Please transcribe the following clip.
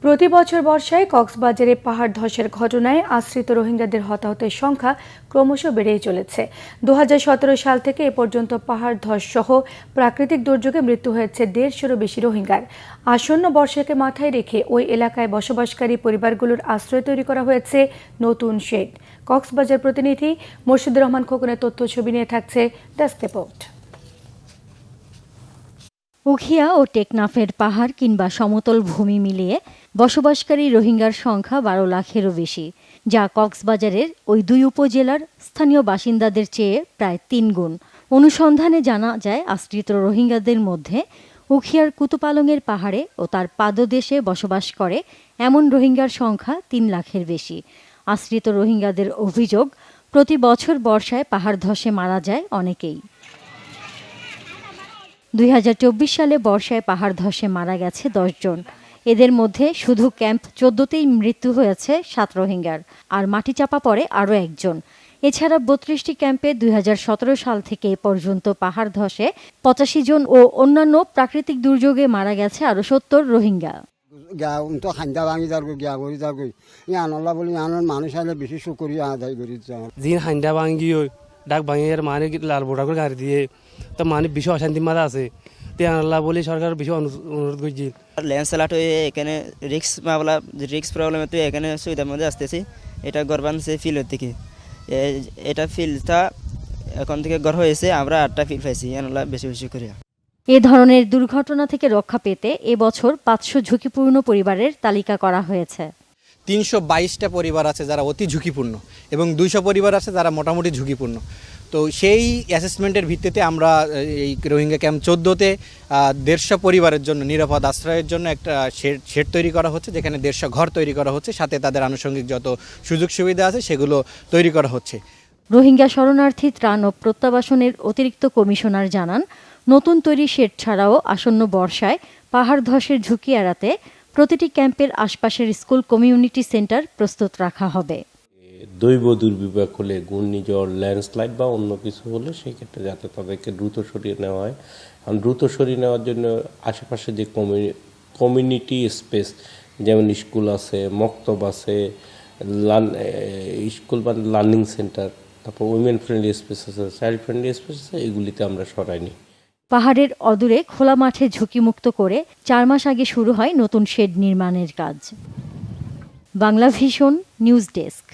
প্রতি বছর বর্ষায় কক্সবাজারে পাহাড় ধসের ঘটনায় আশ্রিত রোহিঙ্গাদের হতাহতের সংখ্যা ক্রমশ বেড়েই চলেছে। 2017 সাল থেকে এ পর্যন্ত পাহাড় ধস সহ প্রাকৃতিক দুর্যোগে মৃত্যু হয়েছে 150-এরও বেশি রোহিঙ্গার। আসন্ন বর্ষাকে মাথায় রেখে ওই এলাকায় বসবাসকারী পরিবারগুলোর আশ্রয় তৈরি করা হয়েছে নতুন শেড। কক্সবাজার প্রতিনিধি মুর্শিদুর রহমান খোকনের তথ্য ছবি নিয়ে থাকছে ডেস্ক রিপোর্ট। উখিয়া ও টেকনাফের পাহাড় কিংবা সমতল ভূমি মিলিয়ে বসবাসকারী রোহিঙ্গার সংখ্যা 12 লাখেরও বেশি, যা কক্সবাজারের ওই দুই উপজেলার স্থানীয় বাসিন্দাদের চেয়ে প্রায় 3 গুণ। অনুসন্ধানে জানা যায়, আশ্রিত রোহিঙ্গাদের মধ্যে উখিয়ার কুতুপালংয়ের পাহাড়ে ও তার পাদদেশে বসবাস করে এমন রোহিঙ্গার সংখ্যা 3 লাখের বেশি। আশ্রিত রোহিঙ্গাদের অভিযোগ, প্রতি বছর বর্ষায় পাহাড় ধসে মারা যায় অনেকেই। 2024 সালে বর্ষায় পাহাড় ধসে মারা গেছে 10 জন। এদের মধ্যে শুধু ক্যাম্প 14তেই মৃত্যু হয়েছে 7 রোহিঙ্গার, আর মাটি চাপা পড়ে আরও একজন। এছাড়া 32টি ক্যাম্পে 2017 সাল থেকে এ পর্যন্ত পাহাড় ধসে 85 জন ও অন্যান্য প্রাকৃতিক দুর্যোগে মারা গেছে আরও 70 রোহিঙ্গা। ডাক ভাঙিয়ে মানে লাল বোটা করে গাড়ি দিয়ে তো মানে বেশি অশান্তি মাথা আছে আল্লাহ বলে সরকার বেশি অনুরোধ করছি। ল্যান্ডস্লাইড হয়ে এখানে রিক্স প্রবলেমে তো এখানে সুবিধার মধ্যে আসতেছি। এটা গড়বানছে ফিলের থেকে, এটা ফিলটা এখন থেকে গড় হয়েছে, আমরা 8টা ফিল পাইছি। আল্লাহ বেশি বেশি করি। এ ধরনের দুর্ঘটনা থেকে রক্ষা পেতে এবছর 500 ঝুঁকিপূর্ণ পরিবারের তালিকা করা হয়েছে। 322টা পরিবার আছে যারা অতি ঝুঁকিপূর্ণ এবং 200 পরিবার আছে যারা মোটামুটি ঝুঁকিপূর্ণ। তো সেই অ্যাসেসমেন্টের ভিত্তিতে আমরা এই রোহিঙ্গা ক্যাম্প 14তে 150 পরিবারের জন্য নিরাপদ আশ্রয়ের জন্য একটা শেড তৈরি করা হচ্ছে, যেখানে 150 ঘর তৈরি করা হচ্ছে, সাথে তাদের আনুষঙ্গিক যত সুযোগ সুবিধা আছে সেগুলো তৈরি করা হচ্ছে। রোহিঙ্গা শরণার্থী ত্রাণ ও প্রত্যাবাসনের অতিরিক্ত কমিশনার জানান, নতুন তৈরি শেড ছাড়াও আসন্ন বর্ষায় পাহাড় ধসের ঝুঁকি এড়াতে প্রতিটি ক্যাম্পের আশপাশের স্কুল কমিউনিটি সেন্টার প্রস্তুত রাখা হবে। দৈব দুর্বিপাক হলে, ঘূর্ণিঝড়, ল্যান্ডস্লাইড বা অন্য কিছু হলে সেই ক্ষেত্রে যাতে তাদেরকে দ্রুত সরিয়ে নেওয়া হয়। কারণ দ্রুত সরিয়ে নেওয়ার জন্য আশেপাশে যে কমিউনিটি স্পেস, যেমন স্কুল আছে, মক্তব আছে, স্কুল বা লার্নিং সেন্টার, তারপর উইমেন ফ্রেন্ডলি স্পেস আছে, চাইল্ড ফ্রেন্ডলি স্পেস আছে, এগুলিতে আমরা সরাইনি। পাহাড়ের অদূরে খোলা মাঠে ঝুঁকিমুক্ত করে 4 মাস আগে শুরু হয় নতুন শেড নির্মাণের কাজ। Bangla vision news desk.